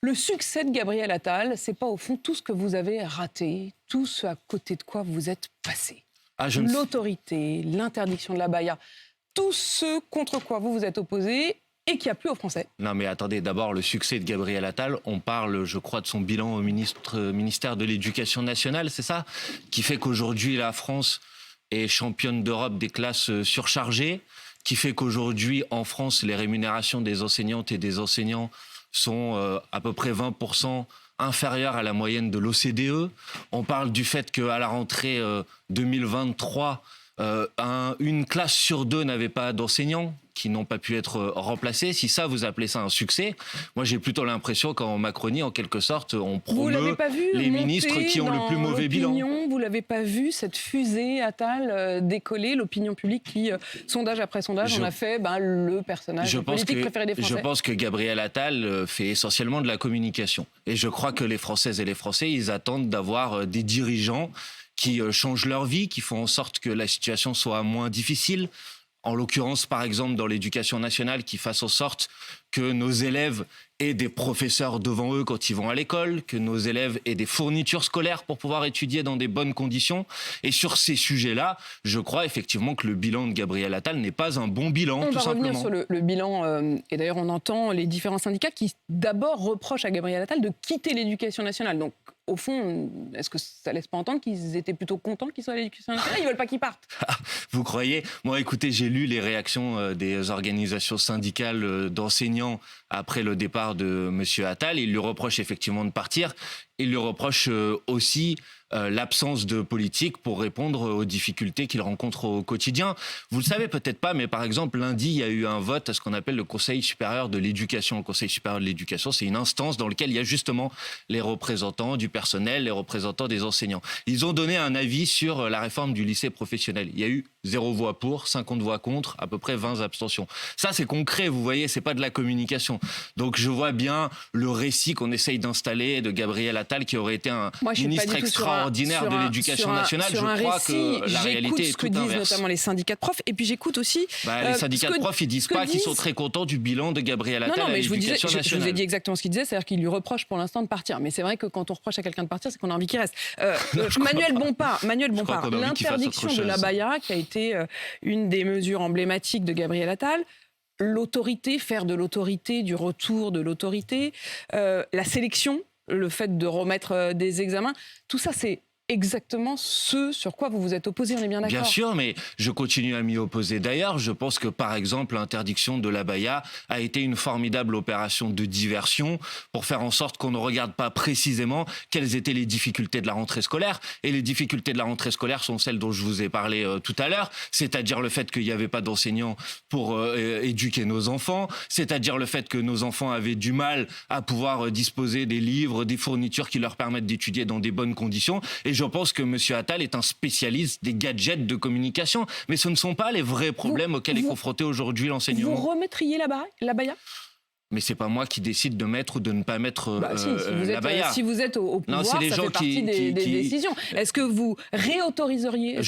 Le succès de Gabriel Attal, c'est pas au fond tout ce que vous avez raté, tout ce à côté de quoi vous êtes passé. L'autorité, l'interdiction de l'abaya, tout ce contre quoi vous vous êtes opposé et qui a plu aux Français. Non mais attendez, d'abord le succès de Gabriel Attal, on parle je crois de son bilan au ministère de l'Éducation nationale, c'est ça? Qui fait qu'aujourd'hui la France est championne d'Europe des classes surchargées, qui fait qu'aujourd'hui en France les rémunérations des enseignantes et des enseignants sont à peu près 20% inférieures à la moyenne de l'OCDE. On parle du fait qu'à la rentrée 2023, une classe sur deux n'avait pas d'enseignants qui n'ont pas pu être remplacés. Si ça, vous appelez ça un succès, moi j'ai plutôt l'impression qu'en Macronie, en quelque sorte, on promeut les ministres qui ont le plus mauvais bilan. Vous l'avez pas vu, cette fusée Attal décoller, l'opinion publique qui, sondage après sondage, on a fait le personnage politique préféré des Français. Je pense que Gabriel Attal fait essentiellement de la communication. Et je crois que les Françaises et les Français, ils attendent d'avoir des dirigeants qui changent leur vie, qui font en sorte que la situation soit moins difficile. En l'occurrence, par exemple, dans l'éducation nationale, qui fasse en sorte que nos élèves aient des professeurs devant eux quand ils vont à l'école, que nos élèves aient des fournitures scolaires pour pouvoir étudier dans des bonnes conditions. Et sur ces sujets-là, je crois effectivement que le bilan de Gabriel Attal n'est pas un bon bilan, tout simplement. On va revenir sur le bilan, et d'ailleurs on entend les différents syndicats qui d'abord reprochent à Gabriel Attal de quitter l'éducation nationale. Donc au fond, est-ce que ça laisse pas entendre qu'ils étaient plutôt contents qu'il soit à l'éducation nationale? Ils veulent pas qu'il parte. Vous croyez? Moi, écoutez, j'ai lu les réactions des organisations syndicales d'enseignants après le départ de M. Attal. Ils lui reprochent effectivement de partir. Ils lui reprochent aussi l'absence de politique pour répondre aux difficultés qu'il rencontre au quotidien. Vous le savez peut-être pas, mais par exemple, lundi, il y a eu un vote à ce qu'on appelle le Conseil supérieur de l'éducation. Le Conseil supérieur de l'éducation, c'est une instance dans laquelle il y a justement les représentants du personnel, les représentants des enseignants. Ils ont donné un avis sur la réforme du lycée professionnel. Il y a eu 0 voix pour, 50 voix contre, à peu près 20 abstentions. Ça, c'est concret, vous voyez, c'est pas de la communication. Donc je vois bien le récit qu'on essaye d'installer de Gabriel Attal, qui aurait été un ministre extraordinaire de l'éducation nationale. Je crois que la réalité est tout inverse. J'écoute ce que disent notamment les syndicats de profs, et puis j'écoute aussi... les syndicats de profs, ils disent pas qu'ils sont très contents du bilan de Gabriel Attal à l'éducation nationale. Je vous ai dit exactement ce qu'il disait, c'est-à-dire qu'il lui reproche pour l'instant de partir. Mais c'est vrai que quand on reproche à quelqu'un de partir, c'est qu'on a envie qu'il reste. Manuel Bompard, l'interdiction de l'abaya, qui a été une des mesures emblématiques de Gabriel Attal, l'autorité, faire de l'autorité, du retour de l'autorité, la sélection, le fait de remettre des examens, tout ça c'est exactement ce sur quoi vous vous êtes opposé, on est bien d'accord? Bien sûr, mais je continue à m'y opposer. D'ailleurs, je pense que, par exemple, l'interdiction de l'abaya a été une formidable opération de diversion pour faire en sorte qu'on ne regarde pas précisément quelles étaient les difficultés de la rentrée scolaire. Et les difficultés de la rentrée scolaire sont celles dont je vous ai parlé tout à l'heure, c'est-à-dire le fait qu'il n'y avait pas d'enseignants pour éduquer nos enfants, c'est-à-dire le fait que nos enfants avaient du mal à pouvoir disposer des livres, des fournitures qui leur permettent d'étudier dans des bonnes conditions. Et je pense que M. Attal est un spécialiste des gadgets de communication. Mais ce ne sont pas les vrais problèmes auxquels est confronté aujourd'hui l'enseignement. Vous remettriez l'abaya? Mais c'est pas moi qui décide de mettre ou de ne pas mettre l'abaya. Si vous êtes au pouvoir, ça fait partie des décisions. Est-ce que vous réautoriseriez?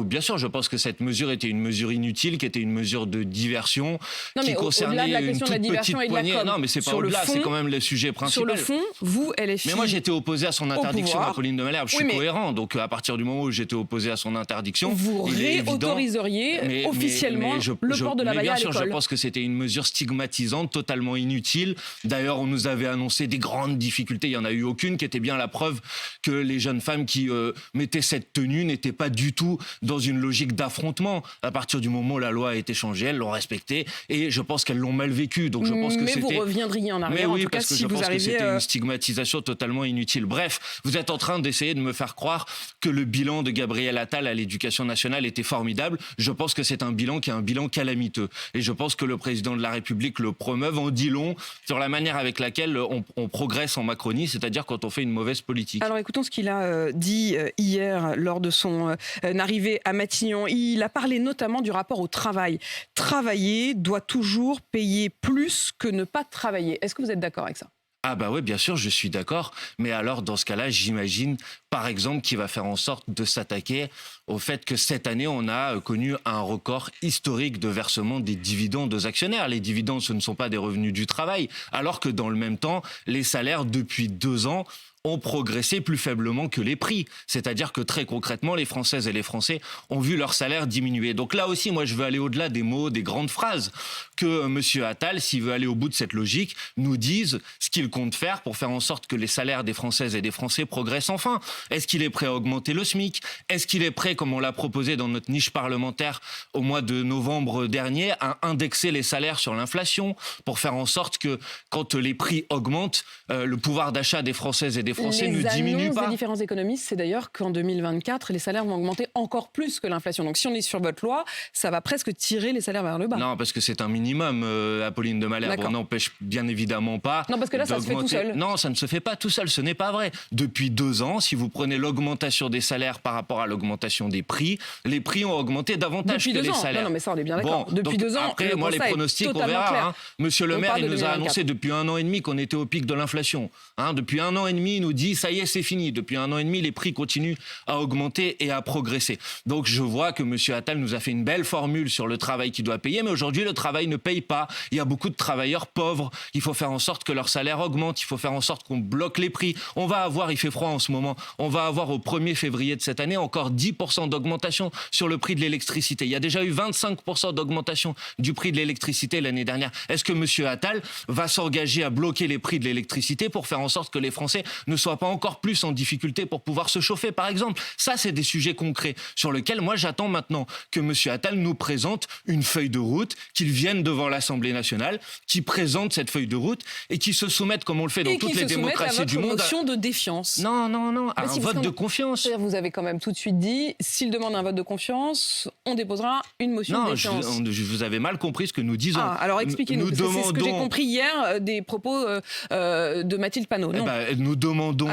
Bien sûr, je pense que cette mesure était une mesure inutile, qui était une mesure de diversion, qui concernait une toute petite poignée. Non, mais c'est pas au-delà, c'est quand même le sujet principal. Sur le fond, vous, LFI... Mais moi, j'étais opposé à son interdiction, Apolline de Malherbe. Je suis cohérent, donc à partir du moment où j'étais opposé à son interdiction... Vous réautoriseriez officiellement le port de l'abaya à l'école? Bien sûr, je pense que c'était une mesure stigmatisante, totalement inutile. D'ailleurs, on nous avait annoncé des grandes difficultés. Il n'y en a eu aucune, qui était bien la preuve que les jeunes femmes qui mettaient cette tenue n'étaient pas du tout dans une logique d'affrontement. À partir du moment où la loi a été changée, elles l'ont respectée et je pense qu'elles l'ont mal vécu. Donc je pense que vous reviendriez en arrière, en tout cas, si vous arriviez... C'était une stigmatisation totalement inutile. Bref, vous êtes en train d'essayer de me faire croire que le bilan de Gabriel Attal à l'éducation nationale était formidable. Je pense que c'est un bilan qui est un bilan calamiteux. Et je pense que le président de la République le promeuve en dit long sur la manière avec laquelle on progresse en Macronie, c'est-à-dire quand on fait une mauvaise politique. Alors écoutons ce qu'il a dit hier lors de son arrivée à Matignon. Il a parlé notamment du rapport au travail. Travailler doit toujours payer plus que ne pas travailler. Est-ce que vous êtes d'accord avec ça? Ah bah oui, bien sûr, je suis d'accord. Mais alors, dans ce cas-là, j'imagine, par exemple, qu'il va faire en sorte de s'attaquer au fait que cette année, on a connu un record historique de versement des dividendes aux actionnaires. Les dividendes, ce ne sont pas des revenus du travail, alors que dans le même temps, les salaires, depuis 2 ans, ont progressé plus faiblement que les prix. C'est-à-dire que très concrètement, les Françaises et les Français ont vu leur salaire diminuer. Donc là aussi, moi, je veux aller au-delà des mots, des grandes phrases. Que M. Attal, s'il veut aller au bout de cette logique, nous dise ce qu'il compte faire pour faire en sorte que les salaires des Françaises et des Français progressent enfin. Est-ce qu'il est prêt à augmenter le SMIC ? Est-ce qu'il est prêt, comme on l'a proposé dans notre niche parlementaire au mois de novembre dernier, à indexer les salaires sur l'inflation pour faire en sorte que, quand les prix augmentent, le pouvoir d'achat des Françaises et des Français ne diminue pas. Les différents économistes, c'est d'ailleurs qu'en 2024, les salaires vont augmenter encore plus que l'inflation. Donc si on est sur votre loi, ça va presque tirer les salaires vers le bas. Non, parce que c'est un minimum, Apolline de Malherbe. On n'empêche bien évidemment pas. Non, parce que là, ça se fait tout seul. Non, ça ne se fait pas tout seul. Ce n'est pas vrai. Depuis 2 ans, si vous prenez l'augmentation des salaires par rapport à l'augmentation des prix, les prix ont augmenté davantage que les salaires. Non, mais ça, on est bien d'accord. Depuis 2 ans, après, moi, les pronostics, on verra. Monsieur le maire, il nous a annoncé depuis 1 an et demi qu'on était au pic de l'inflation. Depuis 1 an et demi, il nous dit ça y est, c'est fini. Depuis 1 an et demi, les prix continuent à augmenter et à progresser. Donc je vois que M. Attal nous a fait une belle formule sur le travail qui doit payer, mais aujourd'hui, le travail ne paye pas. Il y a beaucoup de travailleurs pauvres. Il faut faire en sorte que leur salaire augmente. Il faut faire en sorte qu'on bloque les prix. On va avoir, il fait froid en ce moment, on va avoir au 1er février de cette année encore 10% d'augmentation sur le prix de l'électricité. Il y a déjà eu 25% d'augmentation du prix de l'électricité l'année dernière. Est-ce que M. Attal va s'engager à bloquer les prix de l'électricité pour faire en sorte que les Français ne soient pas encore plus en difficulté pour pouvoir se chauffer, par exemple? Ça, c'est des sujets concrets sur lesquels moi j'attends maintenant que M. Attal nous présente une feuille de route, qu'il vienne devant l'Assemblée nationale, qu'il présente cette feuille de route et qu'il se soumette, comme on le fait dans toutes les démocraties du monde, à votre motion de défiance. Non, à un vote de confiance. Vous avez quand même tout de suite dit, s'il demande un vote de confiance, on déposera une motion de défiance. Non, vous avez mal compris ce que nous disons. Alors expliquez-nous, c'est ce que j'ai compris hier des propos de Mathilde Panot. Nous demandons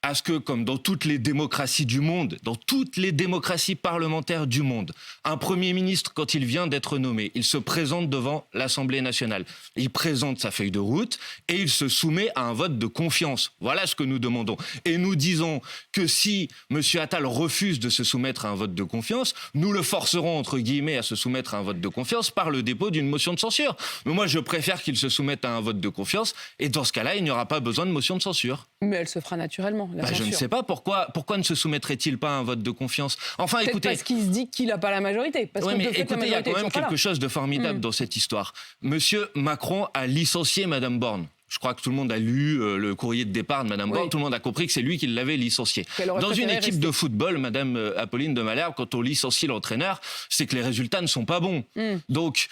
à ce que, comme dans toutes les démocraties du monde, dans toutes les démocraties parlementaires du monde, un Premier ministre, quand il vient d'être nommé, il se présente devant l'Assemblée nationale. Il présente sa feuille de route et il se soumet à un vote de confiance. Voilà ce que nous demandons. Et nous disons que si M. Attal refuse de se soumettre à un vote de confiance, nous le forcerons, entre guillemets, à se soumettre à un vote de confiance par le dépôt d'une motion de censure. Mais moi, je préfère qu'il se soumette à un vote de confiance et dans ce cas-là, il n'y aura pas besoin de motion de censure. Mais elle se fera naturellement. Je ne sais pas pourquoi ne se soumettrait-il pas à un vote de confiance. Enfin, peut-être écoutez, parce qu'il se dit qu'il n'a pas la majorité. Mais écoutez, il y a quand même quelque chose de formidable dans cette histoire. Monsieur Macron a licencié Madame Borne. Je crois que tout le monde a lu le courrier de départ de Mme Borne. Tout le monde a compris que c'est lui qui l'avait licencié. Dans une équipe de football, Mme Apolline de Malherbe, quand on licencie l'entraîneur, c'est que les résultats ne sont pas bons. Donc,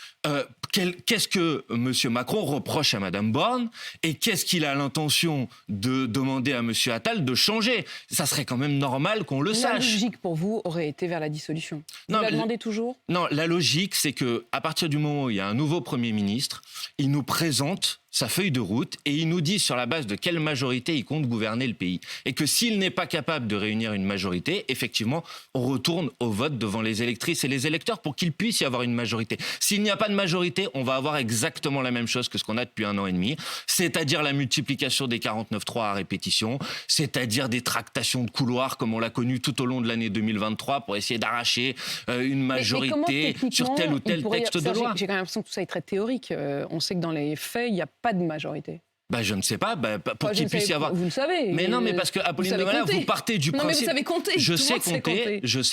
qu'est-ce que M. Macron reproche à Mme Borne et qu'est-ce qu'il a l'intention de demander à M. Attal de changer? Ça serait quand même normal qu'on le sache. La logique pour vous aurait été vers la dissolution. Vous la demandez toujours? Non, la logique, c'est qu'à partir du moment où il y a un nouveau Premier ministre, il nous présente sa feuille de route et il nous dit sur la base de quelle majorité il compte gouverner le pays. Et que s'il n'est pas capable de réunir une majorité, effectivement, on retourne au vote devant les électrices et les électeurs pour qu'il puisse y avoir une majorité. S'il n'y a pas de majorité, on va avoir exactement la même chose que ce qu'on a depuis 1 an et demi, c'est-à-dire la multiplication des 49.3 à répétition, c'est-à-dire des tractations de couloirs comme on l'a connu tout au long de l'année 2023 pour essayer d'arracher une majorité sur tel ou tel texte de loi. J'ai quand même l'impression que tout ça est très théorique. On sait que dans les faits, il n'y a pas de majorité. Je ne sais pas, pour qu'il puisse y avoir... Vous le savez. Mais non, mais parce que Apolline de Malherbe, vous partez du principe... Non, mais vous savez compter. Je sais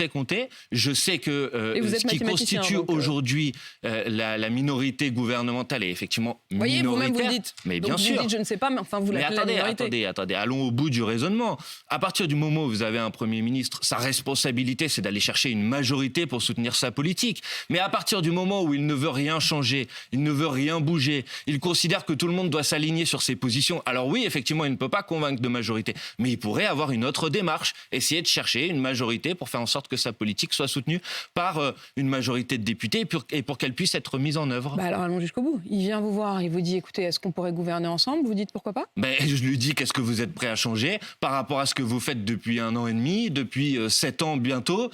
compter. Je sais que ce qui constitue aujourd'hui la minorité gouvernementale est effectivement minoritaire. Voyez, vous-même vous le dites. Mais bien sûr. Vous dites, je ne sais pas, mais enfin, vous l'appelez la minorité. Attendez, allons au bout du raisonnement. À partir du moment où vous avez un Premier ministre, sa responsabilité, c'est d'aller chercher une majorité pour soutenir sa politique. Mais à partir du moment où il ne veut rien changer, il ne veut rien bouger, il considère que tout le monde doit s'aligner sur ses positions. Alors oui, effectivement, il ne peut pas convaincre de majorité, mais il pourrait avoir une autre démarche, essayer de chercher une majorité pour faire en sorte que sa politique soit soutenue par une majorité de députés et pour qu'elle puisse être mise en œuvre. Alors allons jusqu'au bout. Il vient vous voir, il vous dit, écoutez, est-ce qu'on pourrait gouverner ensemble? Vous dites pourquoi pas? Je lui dis, qu'est-ce que vous êtes prêt à changer par rapport à ce que vous faites depuis 1 an et demi, depuis 7 ans bientôt,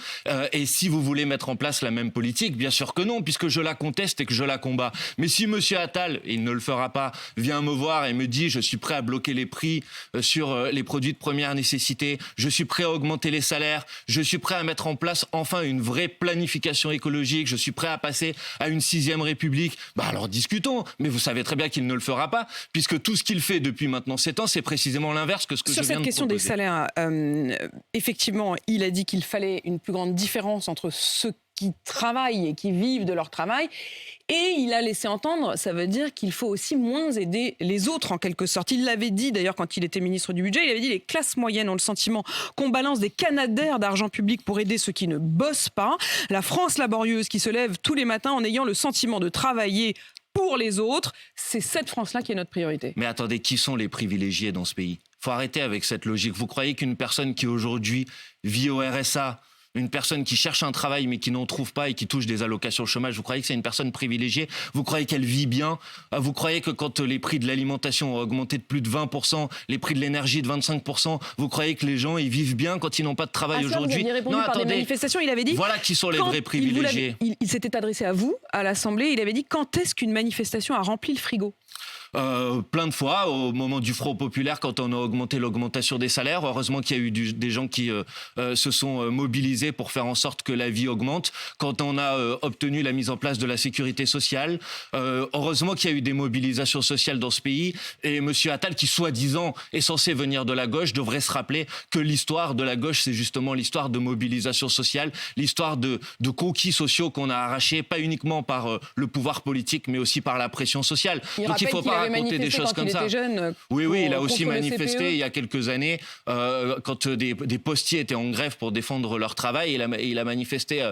et si vous voulez mettre en place la même politique, bien sûr que non, puisque je la conteste et que je la combats. Mais si M. Attal, il ne le fera pas, vient me voir et me dit je suis prêt à bloquer les prix sur les produits de première nécessité, je suis prêt à augmenter les salaires, je suis prêt à mettre en place enfin une vraie planification écologique, je suis prêt à passer à une 6e République, alors discutons. Mais vous savez très bien qu'il ne le fera pas, puisque tout ce qu'il fait depuis maintenant 7 ans, c'est précisément l'inverse que ce que je viens de proposer. Sur cette question des salaires, effectivement, il a dit qu'il fallait une plus grande différence entre ceux qui travaillent et qui vivent de leur travail. Et il a laissé entendre, ça veut dire qu'il faut aussi moins aider les autres, en quelque sorte. Il l'avait dit, d'ailleurs, quand il était ministre du Budget, il avait dit les classes moyennes ont le sentiment qu'on balance des canadaires d'argent public pour aider ceux qui ne bossent pas. La France laborieuse qui se lève tous les matins en ayant le sentiment de travailler pour les autres, c'est cette France-là qui est notre priorité. Mais attendez, qui sont les privilégiés dans ce pays ? Il faut arrêter avec cette logique. Vous croyez qu'une personne qui aujourd'hui vit au RSA, une personne qui cherche un travail mais qui n'en trouve pas et qui touche des allocations chômage, vous croyez que c'est une personne privilégiée ? Vous croyez qu'elle vit bien ? Vous croyez que quand les prix de l'alimentation ont augmenté de plus de 20%, les prix de l'énergie de 25%, vous croyez que les gens ils vivent bien quand ils n'ont pas de travail aujourd'hui ? Vous aviez répondu par des manifestations, il avait dit... Voilà qui sont les vrais privilégiés. Il s'était adressé à vous, à l'Assemblée, il avait dit quand est-ce qu'une manifestation a rempli le frigo ? Plein de fois, au moment du Front populaire, quand on a augmenté l'augmentation des salaires. Heureusement qu'il y a eu des gens qui se sont mobilisés pour faire en sorte que la vie augmente. Quand on a obtenu la mise en place de la sécurité sociale, heureusement qu'il y a eu des mobilisations sociales dans ce pays. Et M. Attal, qui soi-disant est censé venir de la gauche, devrait se rappeler que l'histoire de la gauche, c'est justement l'histoire de mobilisation sociale, l'histoire de conquis sociaux qu'on a arrachés, pas uniquement par le pouvoir politique, mais aussi par la pression sociale. Donc il ne faut pas raconter des choses comme ça. Oui, il a aussi manifesté il y a quelques années quand des postiers étaient en grève pour défendre leur travail. Il a manifesté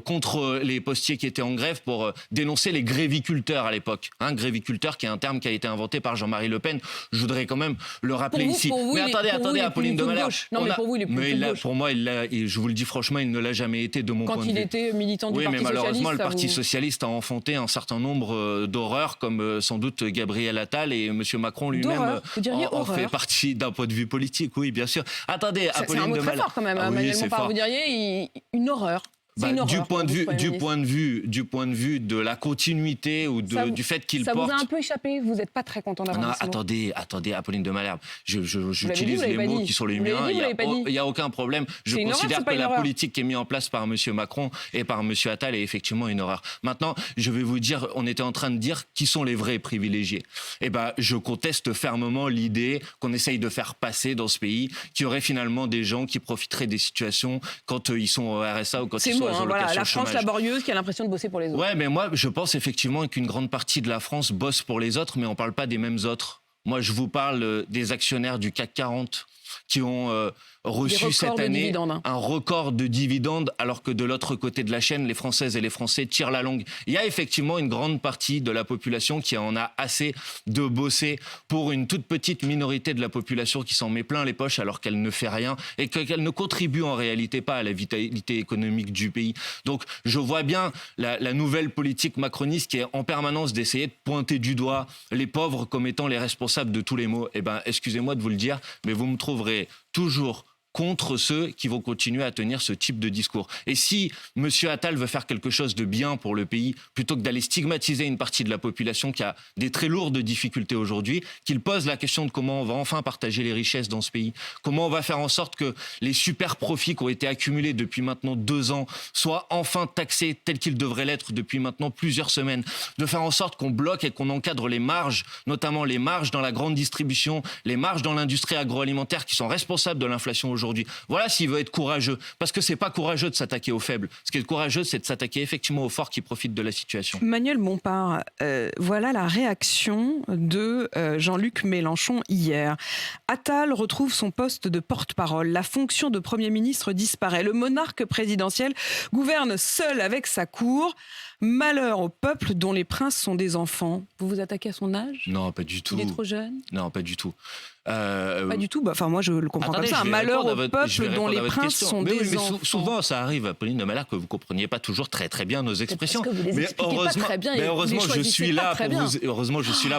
contre les postiers qui étaient en grève pour dénoncer les gréviculteurs à l'époque. Gréviculteur qui est un terme qui a été inventé par Jean-Marie Le Pen. Je voudrais quand même le rappeler ici. Mais attendez, Apolline de Malherbe. Non, mais pour vous, il est plus gauche. Pour moi, je vous le dis franchement, il ne l'a jamais été de mon point de vue. Quand il était militant du Parti Socialiste. Oui, mais malheureusement, le Parti Socialiste a enfanté un certain nombre d'horreurs, comme sans doute Gabriel Attal et M. Macron lui-même en fait partie d'un point de vue politique. Oui, bien sûr. Attendez, Apolline de Malherbe. C'est un mot très fort quand même. Emmanuel Bompard, vous diriez une horreur. Du point de vue de la continuité ou du fait qu'il porte... Ça vous a un peu échappé, vous n'êtes pas très content d'avoir dit ça. Attendez, Apolline de Malherbe, j'utilise les mots qui sont les miens, il n'y a aucun problème. Je considère que la politique qui est mise en place par M. Macron et par M. Attal est effectivement une horreur. Maintenant, je vais vous dire, on était en train de dire qui sont les vrais privilégiés. Je conteste fermement l'idée qu'on essaye de faire passer dans ce pays qu'il y aurait finalement des gens qui profiteraient des situations quand ils sont au RSA ou quand ils sont la France laborieuse qui a l'impression de bosser pour les autres. Ouais, mais moi, je pense effectivement qu'une grande partie de la France bosse pour les autres, mais on ne parle pas des mêmes autres. Moi, je vous parle des actionnaires du CAC 40 qui ont reçu cette année un record de dividendes, alors que de l'autre côté de la chaîne, les Françaises et les Français tirent la longue. Il y a effectivement une grande partie de la population qui en a assez de bosser pour une toute petite minorité de la population qui s'en met plein les poches alors qu'elle ne fait rien et qu'elle ne contribue en réalité pas à la vitalité économique du pays. Donc je vois bien la nouvelle politique macroniste qui est en permanence d'essayer de pointer du doigt les pauvres comme étant les responsables de tous les maux. Excusez-moi de vous le dire, mais vous me trouverez toujours contre ceux qui vont continuer à tenir ce type de discours. Et si M. Attal veut faire quelque chose de bien pour le pays, plutôt que d'aller stigmatiser une partie de la population qui a des très lourdes difficultés aujourd'hui, qu'il pose la question de comment on va enfin partager les richesses dans ce pays, comment on va faire en sorte que les super profits qui ont été accumulés depuis maintenant 2 ans soient enfin taxés tels qu'ils devraient l'être depuis maintenant plusieurs semaines, de faire en sorte qu'on bloque et qu'on encadre les marges, notamment les marges dans la grande distribution, les marges dans l'industrie agroalimentaire qui sont responsables de l'inflation aujourd'hui. Voilà s'il veut être courageux. Parce que c'est pas courageux de s'attaquer aux faibles. Ce qui est courageux, c'est de s'attaquer effectivement aux forts qui profitent de la situation. Emmanuel Bompard, voilà la réaction de Jean-Luc Mélenchon hier. Attal retrouve son poste de porte-parole. La fonction de Premier ministre disparaît. Le monarque présidentiel gouverne seul avec sa cour. Malheur au peuple dont les princes sont des enfants. Vous vous attaquez à son âge ? Non, pas du tout. Il est trop jeune ? Non, pas du tout. Pas du tout. Enfin, moi, je le comprends comme ça. Un malheur au peuple dont les princes sont des enfants. Souvent, ça arrive, Apolline de Malherbe, que vous ne compreniez pas toujours très très bien nos expressions. Parce que vous les expliquez pas très bien. Heureusement, je suis là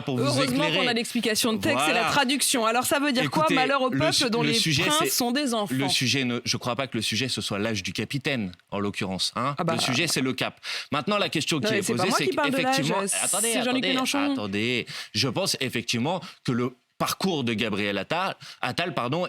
pour vous éclairer. Heureusement qu'on a l'explication de texte et la traduction. Alors, ça veut dire quoi, malheur au peuple dont les princes sont des enfants? Le sujet, je ne crois pas que le sujet, ce soit l'âge du capitaine, en l'occurrence. Le sujet, c'est le cap. Maintenant, la question qui est posée, c'est qu'effectivement... Attendez. Je pense effectivement que le parcours de Gabriel Attal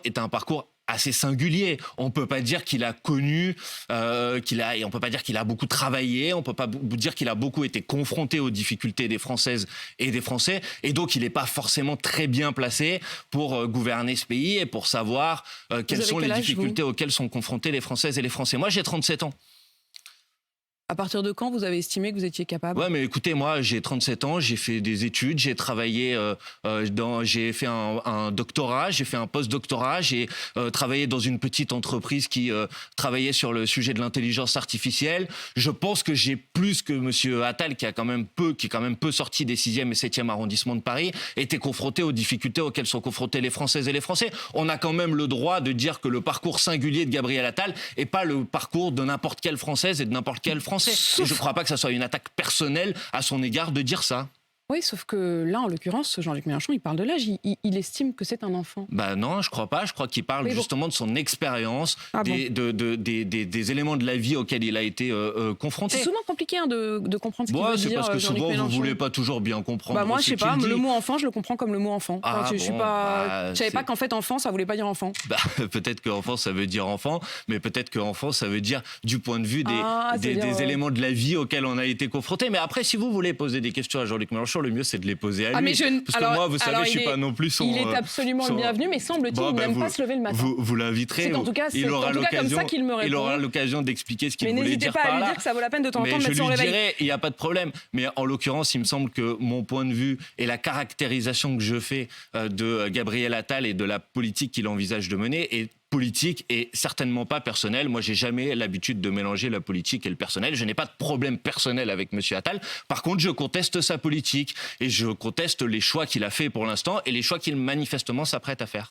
est un parcours assez singulier. On peut pas dire qu'il a connu, on peut pas dire qu'il a beaucoup travaillé, on peut pas dire qu'il a beaucoup été confronté aux difficultés des Françaises et des Français, et donc il n'est pas forcément très bien placé pour gouverner ce pays et pour savoir quelles sont les difficultés auxquelles sont confrontés les Françaises et les Français. Moi, j'ai 37 ans. À partir de quand vous avez estimé que vous étiez capable? Ouais, mais écoutez, moi, j'ai 37 ans, j'ai fait des études, j'ai travaillé j'ai fait un doctorat, j'ai fait un post-doctorat, j'ai travaillé dans une petite entreprise qui travaillait sur le sujet de l'intelligence artificielle. Je pense que j'ai plus que Monsieur Attal, qui est quand même peu sorti des 6e et 7e arrondissements de Paris, été confronté aux difficultés auxquelles sont confrontés les Françaises et les Français. On a quand même le droit de dire que le parcours singulier de Gabriel Attal n'est pas le parcours de n'importe quelle Française et de n'importe quel Français. Et je ne crois pas que ça soit une attaque personnelle à son égard de dire ça. Oui, sauf que là, en l'occurrence, Jean-Luc Mélenchon, il parle de l'âge. Il estime que c'est un enfant. Non, je crois pas. Je crois qu'il parle justement de son expérience, des éléments de la vie auxquels il a été confronté. C'est souvent compliqué de comprendre ce qu'il veut dire. C'est parce que souvent, vous voulez pas toujours bien comprendre. Moi, je sais pas. Le mot enfant, je le comprends comme le mot enfant. Je savais pas qu'en fait, enfant, ça voulait pas dire enfant. Peut-être qu'enfant, ça veut dire enfant, mais peut-être qu'enfant, ça veut dire du point de vue des éléments de la vie auxquels on a été confronté. Mais après, si vous voulez poser des questions à Jean-Luc Mélenchon, le mieux c'est de les poser à lui. Parce que moi, vous savez, je suis pas non plus son... Il est absolument le bienvenu, mais semble-t-il, il n'aime pas se lever le matin. Vous l'inviterez. C'est en tout cas comme ça qu'il me répond. Il aura l'occasion d'expliquer ce qu'il voulait dire par là. Mais n'hésitez pas à lui dire que ça vaut la peine de temps en temps de mettre son réveil. Je lui dirai, il n'y a pas de problème. Mais en l'occurrence, il me semble que mon point de vue et la caractérisation que je fais de Gabriel Attal et de la politique qu'il envisage de mener est politique et certainement pas personnel. Moi, j'ai jamais l'habitude de mélanger la politique et le personnel. Je n'ai pas de problème personnel avec Monsieur Attal. Par contre, je conteste sa politique et je conteste les choix qu'il a fait pour l'instant et les choix qu'il manifestement s'apprête à faire.